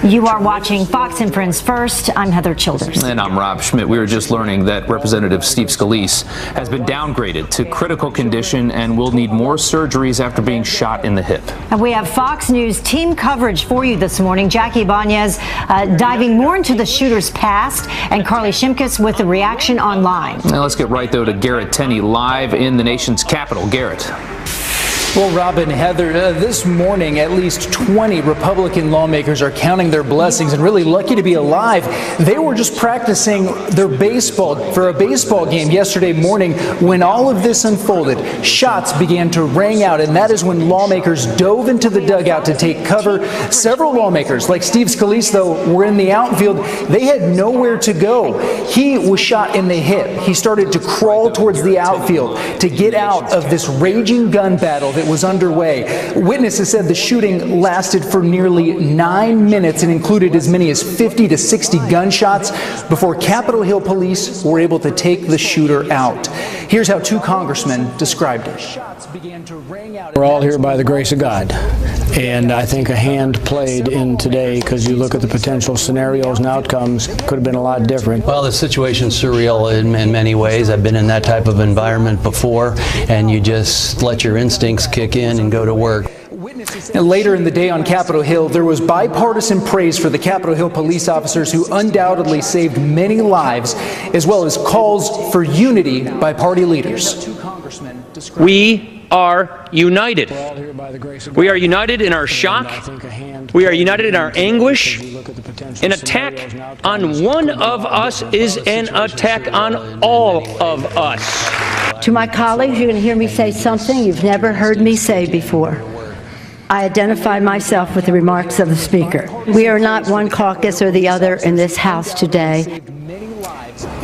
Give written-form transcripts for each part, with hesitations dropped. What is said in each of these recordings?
You are watching Fox and Friends First. I'm Heather Childers. And I'm Rob Schmidt. We were just learning that Representative Steve Scalise has been downgraded to critical condition and will need more surgeries after being shot in the hip. And we have Fox News team coverage for you this morning. Jackie Ibanez diving more into the shooter's past, and Carly Shimkus with the reaction online. Now let's get right, though, to Garrett Tenney live in the nation's capital. Garrett. Well, Rob and Heather, this morning, at least 20 Republican lawmakers are counting their blessings and really lucky to be alive. They were just practicing their baseball for a baseball game yesterday morning when all of this unfolded. Shots began to ring out, and that is when lawmakers dove into the dugout to take cover. Several lawmakers, like Steve Scalise, though, were in the outfield. They had nowhere to go. He was shot in the hip. He started to crawl towards the outfield to get out of this raging gun battle that was underway. Witnesses said the shooting lasted for nearly 9 minutes and included as many as 50 to 60 gunshots before Capitol Hill police were able to take the shooter out. Here's how two congressmen described it. We're all here by the grace of God, and I think a hand played in today because you look at the potential scenarios and outcomes could have been a lot different. Well, the situation's surreal in many ways. I've been in that type of environment before, and you just let your instincts kick in and go to work. And later in the day on Capitol Hill, there was bipartisan praise for the Capitol Hill police officers who undoubtedly saved many lives, as well as calls for unity by party leaders. We are united. We are united in our shock. We are united in our anguish. An attack on one of us is an attack on all of us. To my colleagues, you're going to hear me say something you've never heard me say before. I identify myself with the remarks of the Speaker. We are not one caucus or the other in this House today.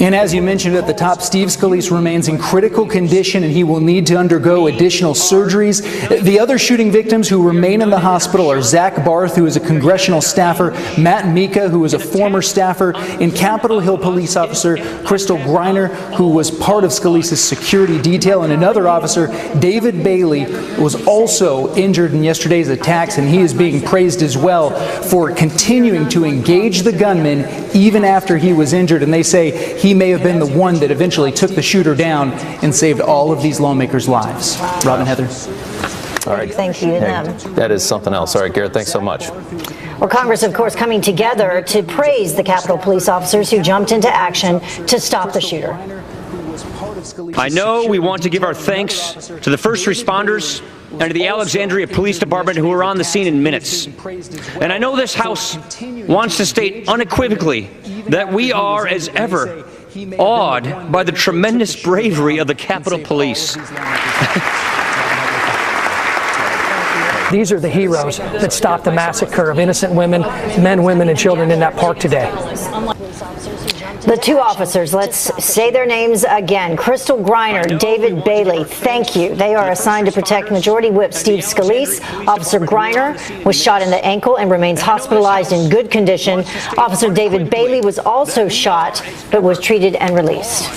And as you mentioned at the top, Steve Scalise remains in critical condition and he will need to undergo additional surgeries. The other shooting victims who remain in the hospital are Zach Barth, who is a congressional staffer, Matt Mika, who is a former staffer, and Capitol Hill police officer Crystal Griner, who was part of Scalise's security detail, and another officer, David Bailey, was also injured in yesterday's attacks, and he is being praised as well for continuing to engage the gunman even after he was injured. And they say he may have been the one that eventually took the shooter down and saved all of these lawmakers' lives. Robin, Heather. All right. Thank you to them. That is something else. All right, Garrett, thanks so much. Well, Congress, of course, coming together to praise the Capitol police officers who jumped into action to stop the shooter. I know we want to give our thanks to the first responders and to the Alexandria Police Department who were on the scene in minutes. And I know this House wants to state unequivocally that we are, as ever, awed by the tremendous bravery of the Capitol Police. These are the heroes that stopped the massacre of innocent women, men, women, and children in that park today. The two officers, let's say their names again. Crystal Griner, David Bailey, thank you. They are assigned to protect Majority Whip Steve Scalise. Officer Griner was shot in the ankle and remains hospitalized in good condition. Officer David Bailey was also shot but was treated and released.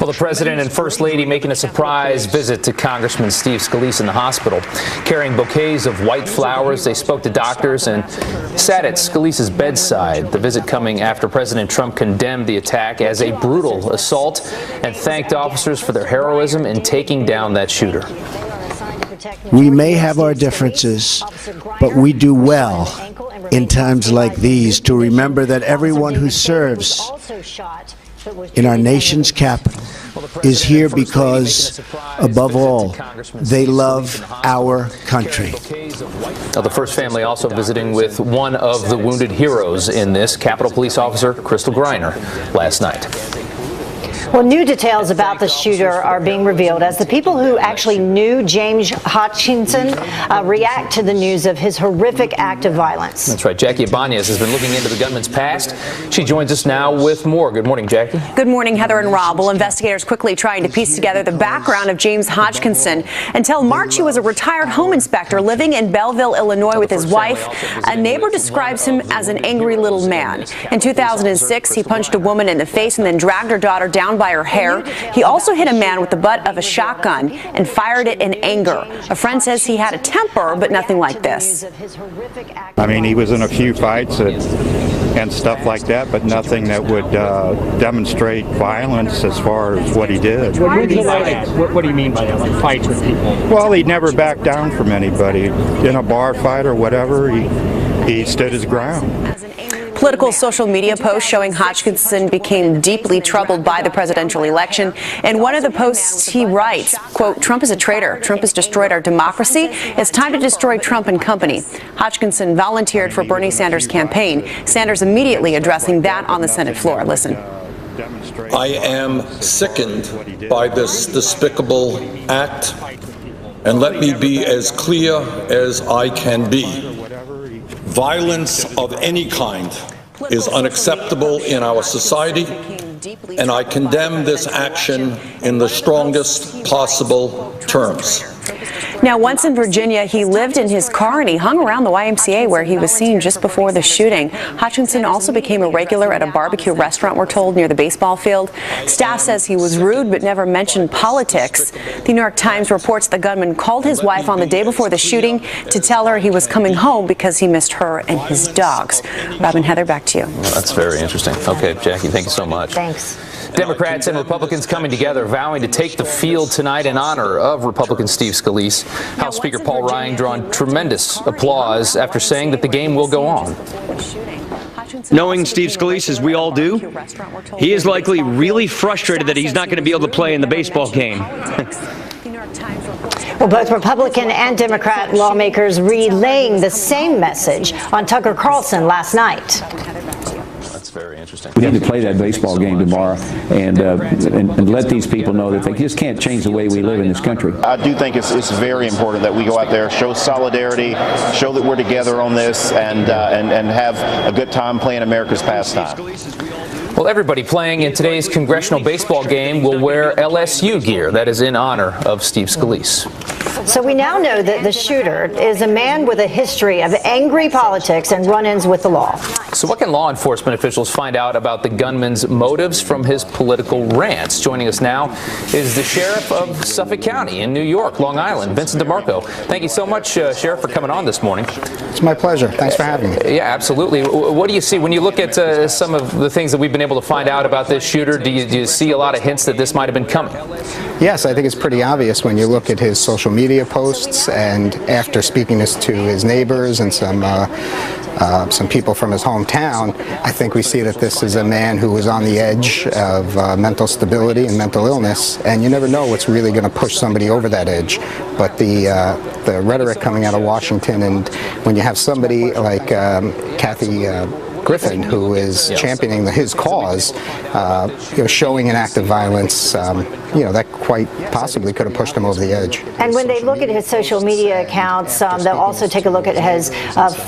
Well, the president and first lady making a surprise visit to Congressman Steve Scalise in the hospital. Carrying bouquets of white flowers, they spoke to doctors and sat at Scalise's bedside. The visit coming after President Trump condemned the attack as a brutal assault and thanked officers for their heroism in taking down that shooter. We may have our differences, but we do well in times like these to remember that everyone who serves in our nation's capital is here because, above all, they love our country. Now, the first family also visiting with one of the wounded heroes in this, Capitol Police Officer Crystal Griner, last night. Well, new details about the shooter are being revealed as the people who actually knew James Hodgkinson react to the news of his horrific act of violence. That's right. Jackie Ibanez has been looking into the gunman's past. She joins us now with more. Good morning, Jackie. Good morning, Heather and Rob. Well, investigators quickly trying to piece together the background of James Hodgkinson. Until March, he was a retired home inspector living in Belleville, Illinois with his wife. A neighbor describes him as an angry little man. In 2006, he punched a woman in the face and then dragged her daughter down down by her hair. He also hit a man with the butt of a shotgun and fired it in anger. A friend says he had a temper, but nothing like this. I mean, he was in a few fights and stuff like that, but nothing that would demonstrate violence as far as what he did. What do you mean by that, like fights with people? Well, he never backed down from anybody. In a bar fight or whatever, he stood his ground. Political social media posts showing Hodgkinson became deeply troubled by the presidential election. In one of the posts, he writes, quote, "Trump is a traitor. Trump has destroyed our democracy. It's time to destroy Trump and company." Hodgkinson volunteered for Bernie Sanders' campaign. Sanders immediately addressing that on the Senate floor. Listen. I am sickened by this despicable act, and let me be as clear as I can be. Violence of any kind is unacceptable in our society, and I condemn this action in the strongest possible terms. Now, once in Virginia, he lived in his car and he hung around the YMCA where he was seen just before the shooting. Hodgkinson also became a regular at a barbecue restaurant, we're told, near the baseball field. Staff says he was rude but never mentioned politics. The New York Times reports the gunman called his wife on the day before the shooting to tell her he was coming home because he missed her and his dogs. Rob and Heather, back to you. Well, that's very interesting. Okay, Jackie, thank you so much. Thanks. Democrats and Republicans coming together, vowing to take the field tonight in honor of Republican Steve Scalise. House Speaker Paul Ryan drawing tremendous applause after saying that the game will go on. Knowing Steve Scalise, as we all do, he is likely really frustrated that he's not going to be able to play in the baseball game. Well, both Republican and Democrat lawmakers relaying the same message on Tucker Carlson last night. That's very interesting. We need to play that baseball game tomorrow and let these people know that they just can't change the way we live in this country. I do think it's very important that we go out there, show solidarity, show that we're together on this, and have a good time playing America's pastime. Well, everybody playing in today's congressional baseball game will wear LSU gear. That is in honor of Steve Scalise. So we now know that the shooter is a man with a history of angry politics and run-ins with the law. So what can law enforcement officials find out about the gunman's motives from his political rants? Joining us now is the sheriff of Suffolk County in New York, Long Island, Vincent DeMarco. Thank you so much, Sheriff, for coming on this morning. It's my pleasure. Thanks for having me. Yeah, absolutely. What do you see when you look at some of the things that we've been able to find out about this shooter? Do you see a lot of hints that this might have been coming? Yes, I think it's pretty obvious when you look at his social media posts, and after speaking to his neighbors and some people from his hometown, I think we see that this is a man who is on the edge of mental stability and mental illness, and you never know what's really going to push somebody over that edge. But the rhetoric coming out of Washington, and when you have somebody like Kathy Griffin, who is championing his cause, showing an act of violence, that quite possibly could have pushed him over the edge. And when they look at his social media accounts, they'll also take a look at his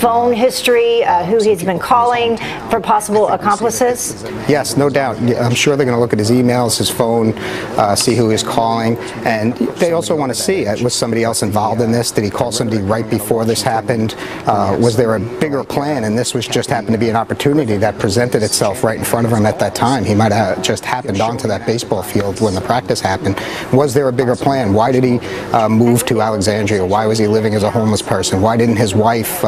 phone history, who he's been calling for possible accomplices. Yes, no doubt. I'm sure they're going to look at his emails, his phone, see who he's calling, and they also want to see, was somebody else involved in this? Did he call somebody right before this happened? Was there a bigger plan, and this was just happened to be an opportunity that presented itself right in front of him at that time? He might have just happened onto that baseball field when the practice happened. Was there a bigger plan? Why did he move to Alexandria? Why was he living as a homeless person? Why didn't his wife,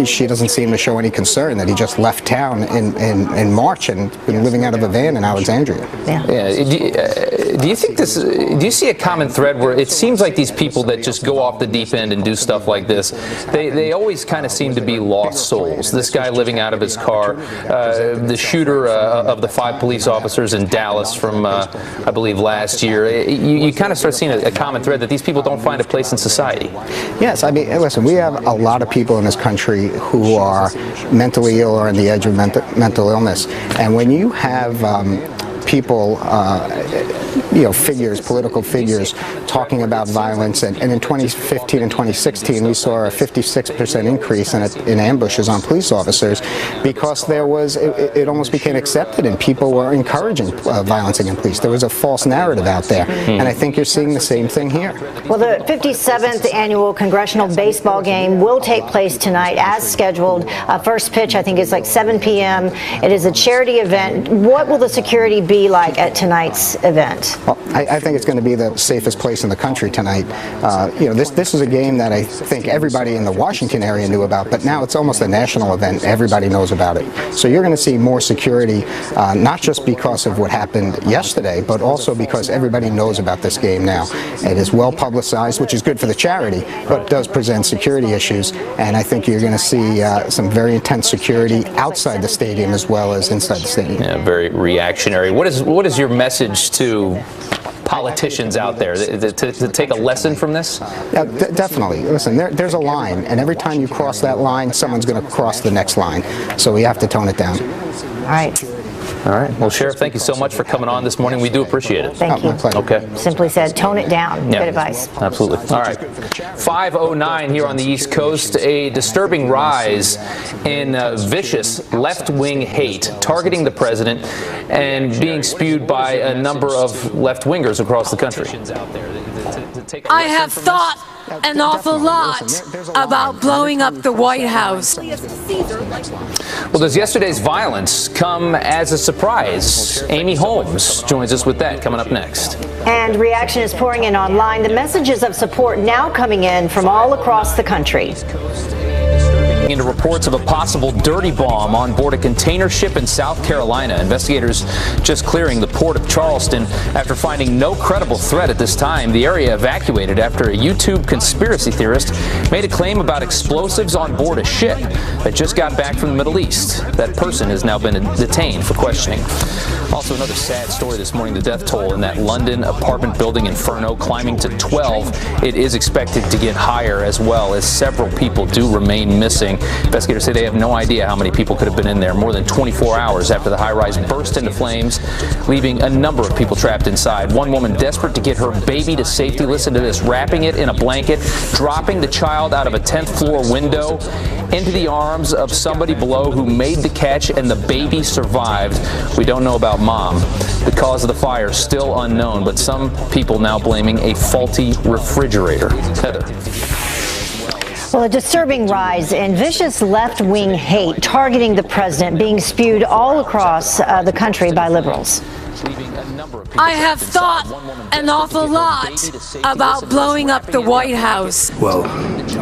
she doesn't seem to show any concern that he just left town in March and been living out of a van in Alexandria? Do you think this, do you see a common thread where it seems like these people that just go off the deep end and do stuff like this, they always kind of seem to be lost souls? This guy living out of his car, the shooter of the 5 police officers in Dallas from, I believe, last year. You kind of start seeing a common thread that these people don't find a place in society. Yes, I mean, listen, we have a lot of people in this country who are mentally ill or on the edge of mental illness. And when you have people, figures, political figures, talking about violence. And in 2015 and 2016, we saw a 56% increase in ambushes on police officers because there was, it almost became accepted and people were encouraging violence against police. There was a false narrative out there. And I think you're seeing the same thing here. Well, the 57th annual congressional baseball game will take place tonight as scheduled. First pitch, I think, is like 7 p.m. It is a charity event. What will the security be be like at tonight's event? Well, I think it's going to be the safest place in the country tonight. This is a game that I think everybody in the Washington area knew about, but now it's almost a national event. Everybody knows about it. So you're going to see more security, not just because of what happened yesterday, but also because everybody knows about this game now. It is well publicized, which is good for the charity, but it does present security issues, and I think you're going to see some very intense security outside the stadium as well as inside the stadium. Yeah, very reactionary. What is your message to politicians out there to take a lesson from this? Definitely. Listen, there's a line, and every time you cross that line, someone's going to cross the next line. So we have to tone it down. All right. All right. Well, Sheriff, thank you so much for coming on this morning. We do appreciate it. Thank you. My pleasure. Okay. Simply said, tone it down. Yeah. Good advice. Absolutely. All right. 5:09 here on the East Coast. A disturbing rise in vicious left-wing hate targeting the president and being spewed by a number of left-wingers across the country. I have thought an awful lot about blowing up the White House. Well, does yesterday's violence come as a surprise? Amy Holmes joins us with that coming up next. And reaction is pouring in online. The messages of support now coming in from all across the country. Into reports of a possible dirty bomb on board a container ship in South Carolina. Investigators just clearing the port of Charleston after finding no credible threat at this time. The area evacuated after a YouTube conspiracy theorist made a claim about explosives on board a ship that just got back from the Middle East. That person has now been detained for questioning. Also, another sad story this morning, the death toll in that London apartment building inferno climbing to 12. It is expected to get higher as well, as several people do remain missing. Investigators say they have no idea how many people could have been in there more than 24 hours after the high-rise burst into flames, leaving a number of people trapped inside. One woman desperate to get her baby to safety. Listen to this, wrapping it in a blanket, dropping the child out of a 10th floor window into the arms of somebody below who made the catch, and the baby survived. We don't know about mom. The cause of the fire still unknown, but some people now blaming a faulty refrigerator. Heather. Well, a disturbing rise in vicious left-wing hate targeting the president being spewed all across the country by liberals. I have thought an awful lot about blowing up the White House. Well,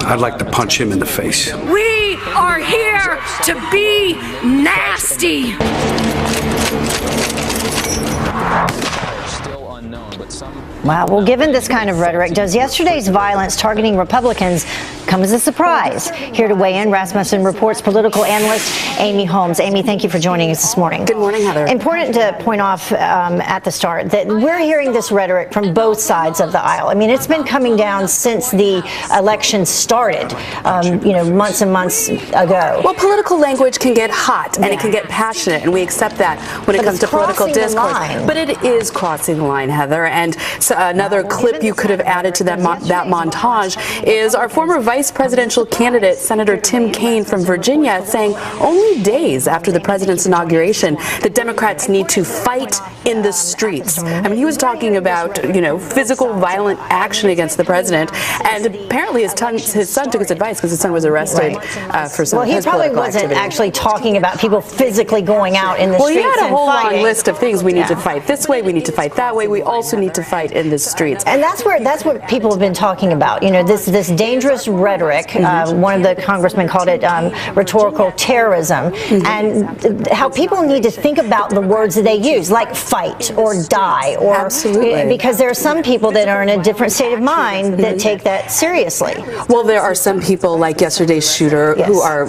I'd like to punch him in the face. We are here to be nasty. Wow. Well, given this kind of rhetoric, does yesterday's violence targeting Republicans come as a surprise? Here to weigh in, Rasmussen Reports political analyst Amy Holmes. Amy, thank you for joining us this morning. Good morning, Heather. Important to point off at the start that we're hearing this rhetoric from both sides of the aisle. I mean, it's been coming down since the election started, months and months ago. Well, political language can get hot and it can get passionate, and we accept that when it comes to political discourse. But it is crossing the line, Heather. And so another clip you could have added to that montage is our former vice presidential candidate, Senator Tim Kaine from Virginia, saying only days after the president's inauguration that Democrats need to fight in the streets. I mean, he was talking about, physical violent action against the president, and apparently his son took his advice because his son was arrested for some of his political activity. Well, he probably wasn't actually talking about people physically going out in the streets and fighting. Well, he had a whole long list of things. We need to fight this way, we need to fight that way, we also need to fight in the streets. And that's what people have been talking about. This dangerous rhetoric. One of the congressmen called it rhetorical terrorism, and how people need to think about the words that they use, like fight or die, or absolutely, because there are some people that are in a different state of mind that take that seriously. Well, there are some people like yesterday's shooter who are,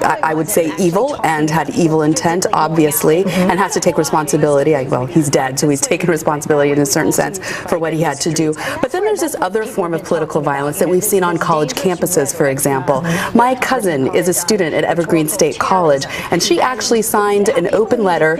I would say, evil and had evil intent, obviously, and has to take responsibility. Well, he's dead, so he's taken responsibility in a certain sense for what he had to do. But then there's this other form of political violence that we've seen on college campuses, for example. My cousin is a student at Evergreen State College, and she actually signed an open letter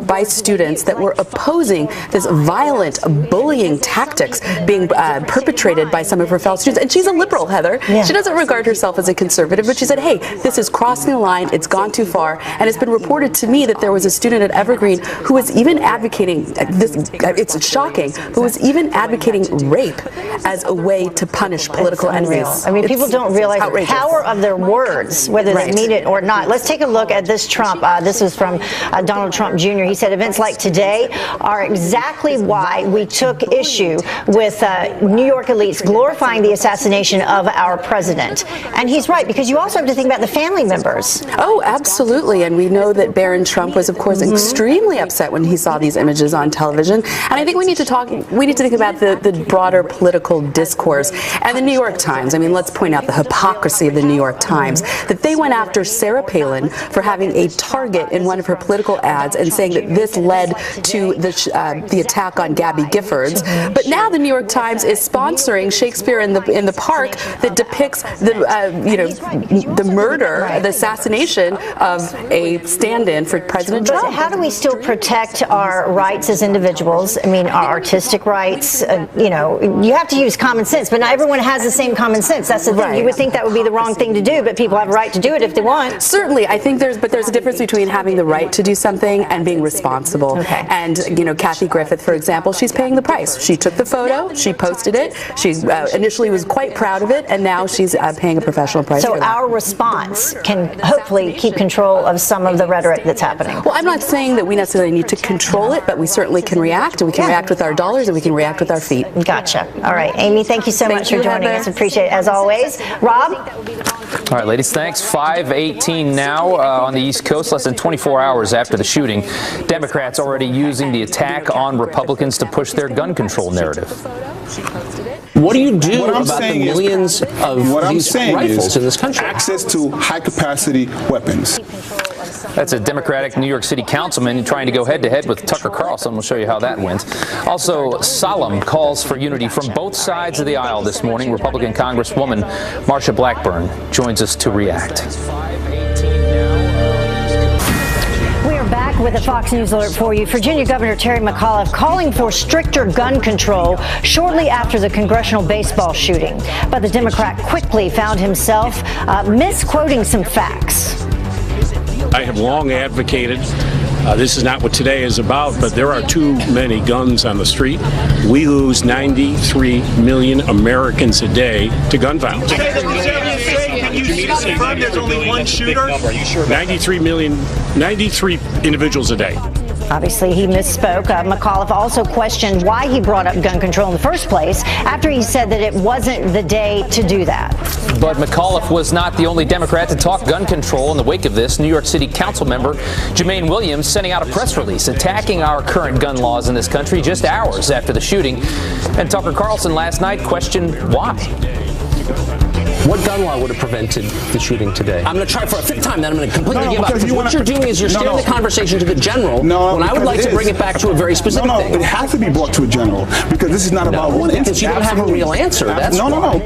by students that were opposing this violent bullying tactics being perpetrated by some of her fellow students. And she's a liberal, Heather. Yeah. She doesn't regard herself as a conservative, but she said, hey, this is crossing the line, it's gone too far, and it's been reported to me that there was a student at Evergreen who was even advocating, it's shocking, who was even advocating rape as a way to punish punish political enemies. I mean, People don't realize the power of their words, whether they mean it or not. Let's take a look at this Trump. This was from Donald Trump Jr. He said events like today are exactly why we took issue with New York elites glorifying the assassination of our president. And he's right, because you also have to think about the family members. Oh, absolutely. And we know that Barron Trump was, of course, extremely upset when he saw these images on television. And I think we need to think about the broader political discourse. And the New York Times, I mean, let's point out the hypocrisy of the New York Times, that they went after Sarah Palin for having a target in one of her political ads and saying that this led to the attack on Gabby Giffords. But now the New York Times is sponsoring Shakespeare in the Park that depicts the murder, the assassination of a stand-in for President Trump. But how do we still protect our rights as individuals? I mean, our artistic rights. You have to use common sense, but not everyone has the same common sense. That's the thing. You would think that would be the wrong thing to do, but people have a right to do it if they want. Certainly, I think there's a difference between having the right to do something and being responsible. Okay. And Kathy Griffith, for example, she's paying the price. She took the photo, she posted it, she initially was quite proud of it, and now she's paying a professional price for that. So our response can hopefully keep control of some of the rhetoric that's happening. Well, I'm not saying that we necessarily need to control it, but we certainly can react, and we can react with our dollars, and we can react with our feet. Gotcha. All right, Amy, thank you so much for joining us. Appreciate it as always. Rob? All right, ladies, thanks. 5:18 now on the East Coast, less than 24 hours after the shooting. Democrats already using the attack on Republicans to push their gun control narrative. What do you do about the millions of these rifles in this country? Access to high-capacity weapons. That's a Democratic New York City councilman trying to go head-to-head with Tucker Carlson. We'll show you how that went. Also, solemn calls for unity from both sides of the aisle this morning. Republican Congresswoman Marsha Blackburn joins us to react. Back with a Fox News alert for you. Virginia Governor Terry McAuliffe calling for stricter gun control shortly after the congressional baseball shooting. But the Democrat quickly found himself misquoting some facts. I have long advocated, this is not what today is about, but there are too many guns on the street. We lose 93 million Americans a day to gun violence. Can you confirm there's only one shooter? 93 individuals a day. Obviously, he misspoke. McAuliffe also questioned why he brought up gun control in the first place after he said that it wasn't the day to do that. But McAuliffe was not the only Democrat to talk gun control in the wake of this. New York City Council member Jumaine Williams sending out a press release attacking our current gun laws in this country just hours after the shooting. And Tucker Carlson last night questioned why. What gun law would have prevented the shooting today? I'm going to try for a fifth time, then I'm going to completely give up. Because what you're doing is you're steering the conversation to the general when I would like to bring it back to a very specific thing. It has to be brought to a general because this is not about one incident. Because you don't have a real answer. That's no. Well,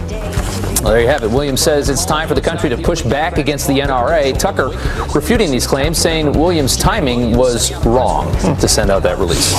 there you have it. Williams says it's time for the country to push back against the NRA. Tucker refuting these claims, saying Williams' timing was wrong to send out that release.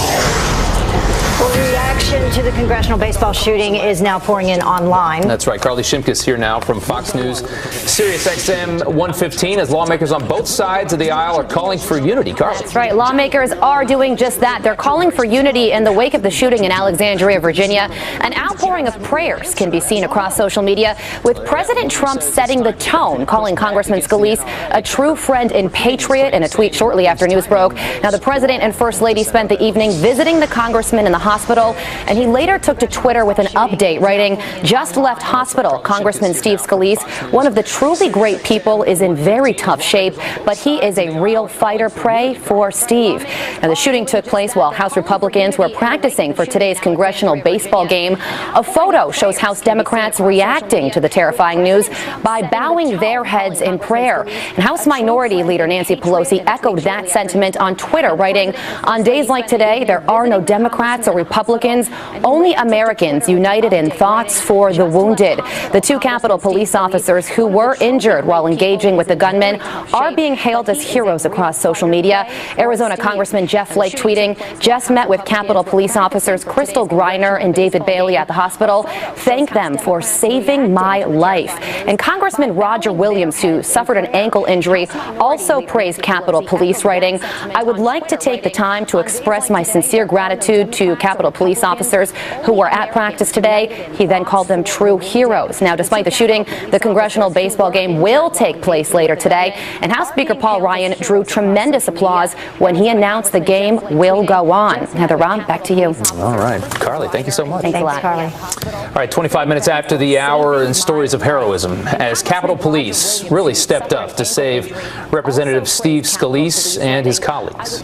Well, the reaction to the congressional baseball shooting is now pouring in online. That's right. Carly Shimkus here now from Fox News, Sirius XM 115, as lawmakers on both sides of the aisle are calling for unity. Carly. That's right. Lawmakers are doing just that. They're calling for unity in the wake of the shooting in Alexandria, Virginia. An outpouring of prayers can be seen across social media, with President Trump setting the tone, calling Congressman Scalise a true friend and patriot in a tweet shortly after news broke. Now, the president and first lady spent the evening visiting the congressman in the hospital, and he later took to Twitter with an update, writing, "Just left hospital. Congressman Steve Scalise, one of the truly great people, is in very tough shape, but he is a real fighter. Pray for Steve." Now, the shooting took place while House Republicans were practicing for today's congressional baseball game. A photo shows House Democrats reacting to the terrifying news by bowing their heads in prayer. And House Minority Leader Nancy Pelosi echoed that sentiment on Twitter, writing, "On days like today, there are no Democrats or Republicans, only Americans united in thoughts for the wounded." The two Capitol Police officers who were injured while engaging with the gunman are being hailed as heroes across social media. Arizona Congressman Jeff Flake tweeting, "Just met with Capitol Police officers Crystal Griner and David Bailey at the hospital. Thank them for saving my life." And Congressman Roger Williams, who suffered an ankle injury, also praised Capitol Police, writing, "I would like to take the time to express my sincere gratitude to Capitol police officers who were at practice today. He then called them true heroes. Now, despite the shooting, the congressional baseball game will take place later today, and House Speaker Paul Ryan drew tremendous applause when he announced the game will go on. Heather, Rob, back to you. All right. Carly, thank you so much. Thanks a lot. Carly. All right, 25 minutes after the hour and stories of heroism as Capitol Police really stepped up to save Representative Steve Scalise and his colleagues.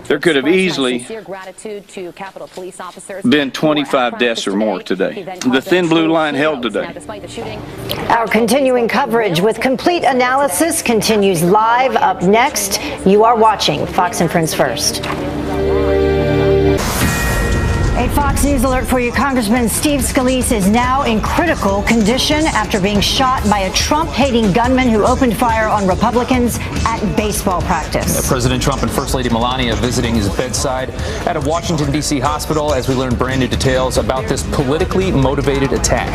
There could have easily been 25 deaths or more today. The thin blue line held today. Our continuing coverage with complete analysis continues live up next. You are watching Fox and Friends First. A Fox News alert for you. Congressman Steve Scalise is now in critical condition after being shot by a Trump-hating gunman who opened fire on Republicans at baseball practice. President Trump and First Lady Melania visiting his bedside at a Washington, D.C. hospital as we learn brand new details about this politically motivated attack.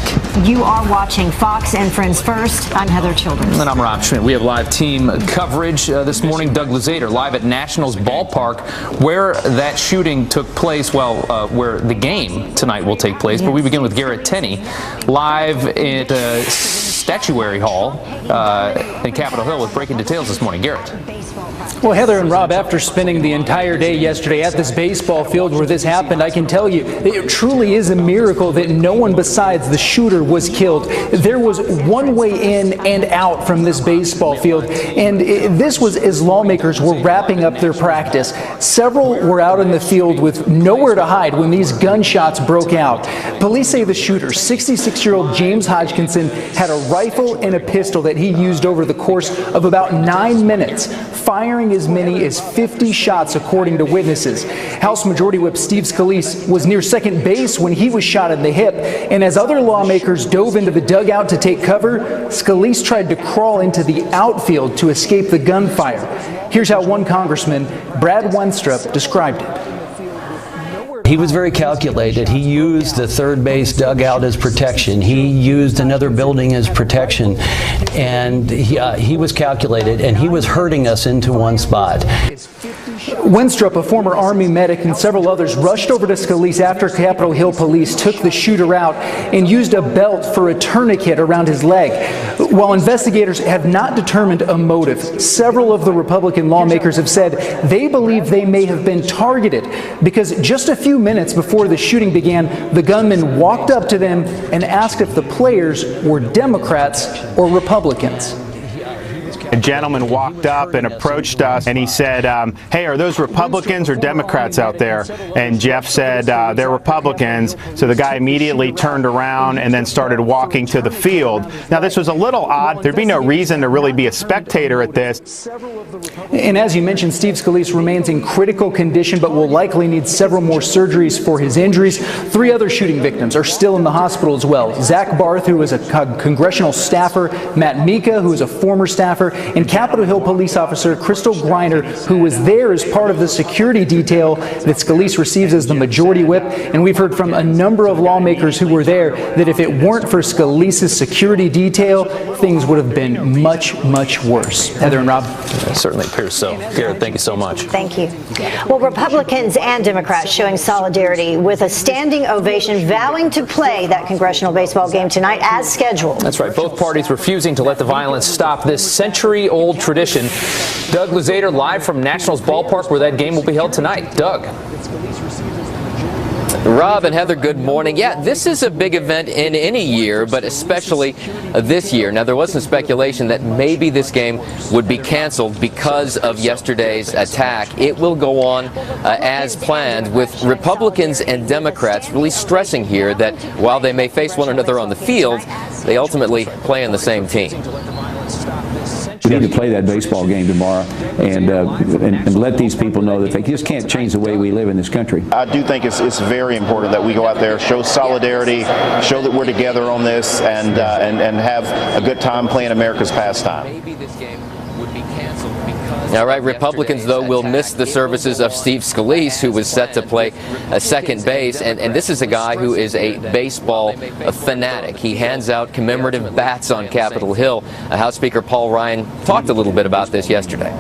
You are watching Fox and Friends First. I'm Heather Childers. And I'm Rob Schmidt. We have live team coverage this morning. Doug Luzader live at Nationals Ballpark where that shooting took place, where the game tonight will take place. But we begin with Garrett Tenney live at Statuary Hall in Capitol Hill with breaking details this morning. Garrett. Well, Heather and Rob, after spending the entire day yesterday at this baseball field where this happened, I can tell you it truly is a miracle that no one besides the shooter was killed. There was one way in and out from this baseball field, and this was as lawmakers were wrapping up their practice. Several were out in the field with nowhere to hide when these gunshots broke out. Police say the shooter, 66-year-old James Hodgkinson, had a rifle and a pistol that he used over the course of about 9 minutes, firing as many as 50 shots, according to witnesses. House Majority Whip Steve Scalise was near second base when he was shot in the hip, and as other lawmakers dove into the dugout to take cover, Scalise tried to crawl into the outfield to escape the gunfire. Here's how one congressman, Brad Wenstrup, described it. He was very calculated. He used the third base dugout as protection. He used another building as protection. And he was calculated, and he was herding us into one spot. Wenstrup, a former Army medic, and several others rushed over to Scalise after Capitol Hill police took the shooter out and used a belt for a tourniquet around his leg. While investigators have not determined a motive, several of the Republican lawmakers have said they believe they may have been targeted because just a few minutes before the shooting began, the gunman walked up to them and asked if the players were Democrats or Republicans. A gentleman walked up and approached us, and he said, hey, are those Republicans or Democrats out there? And Jeff said, they're Republicans. So the guy immediately turned around and then started walking to the field. Now, this was a little odd. There'd be no reason to really be a spectator at this. And as you mentioned, Steve Scalise remains in critical condition, but will likely need several more surgeries for his injuries. 3 other shooting victims are still in the hospital as well. Zach Barth, who is a congressional staffer, Matt Mika, who is a former staffer, and Capitol Hill police officer Crystal Griner, who was there as part of the security detail that Scalise receives as the majority whip. And we've heard from a number of lawmakers who were there that if it weren't for Scalise's security detail, things would have been much, much worse. Heather and Rob. It certainly appears so. Garrett, thank you so much. Thank you. Well, Republicans and Democrats showing solidarity with a standing ovation, vowing to play that congressional baseball game tonight as scheduled. That's right. Both parties refusing to let the violence stop this century-old tradition. Doug Luzader live from Nationals Ballpark where that game will be held tonight. Doug. Rob and Heather, good morning. Yeah, this is a big event in any year, but especially this year. Now, there was some speculation that maybe this game would be canceled because of yesterday's attack. It will go on as planned, with Republicans and Democrats really stressing here that while they may face one another on the field, they ultimately play in the same team. We need to play that baseball game tomorrow and let these people know that they just can't change the way we live in this country. I do think it's very important that we go out there, show solidarity, show that we're together on this, and have a good time playing America's pastime. Maybe this game would be canceled. All right, Republicans, though, will miss the services of Steve Scalise, who was set to play second base. And this is a guy who is a baseball fanatic. He hands out commemorative bats on Capitol Hill. House Speaker Paul Ryan talked a little bit about this yesterday.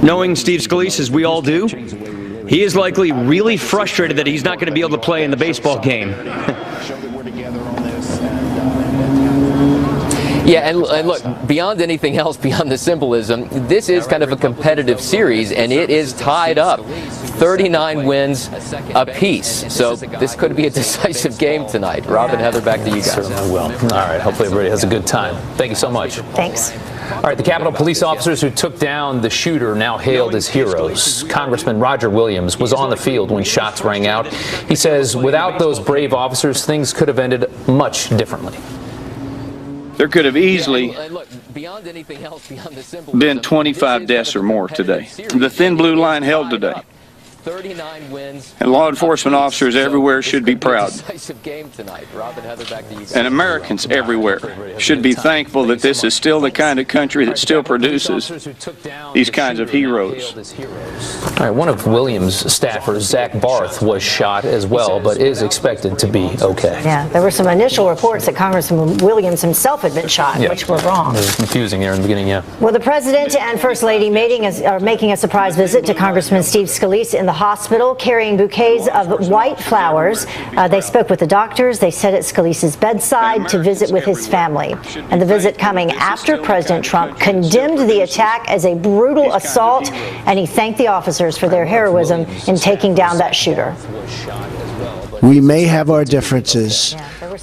Knowing Steve Scalise, as we all do, He is likely really frustrated that he's not going to be able to play in the baseball game. Yeah, and look, beyond anything else, beyond the symbolism, this is kind of a competitive series, and it is tied up. 39 wins apiece. So this could be a decisive game tonight. Rob and Heather, back to you guys. Certainly will. All right, hopefully everybody has a good time. Thank you so much. Thanks. All right, the Capitol police officers who took down the shooter now hailed as heroes. Congressman Roger Williams was on the field when shots rang out. He says without those brave officers, things could have ended much differently. There could have easily been 25 deaths or more today. The thin blue line held today. 39 wins. And law enforcement officers everywhere should be proud. And Americans everywhere should be thankful that this is still the kind of country that still produces these kinds of heroes. All right, one of Williams' staffers, Zach Barth, was shot as well, but is expected to be okay. Yeah, there were some initial reports that Congressman Williams himself had been shot, which were wrong. It was confusing there in the beginning, yeah. Well, the president and first lady are making a surprise visit to Congressman Steve Scalise in the hospital, carrying bouquets of white flowers. They spoke with the doctors. They sat at Scalise's bedside to visit with his family. And the visit coming after President Trump condemned the attack as a brutal assault, and he thanked the officers for their heroism in taking down that shooter. We may have our differences,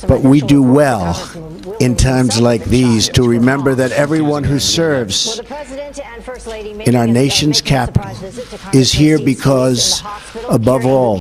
but we do well in times like these to remember that everyone who serves in our nation's capital is here because, above all,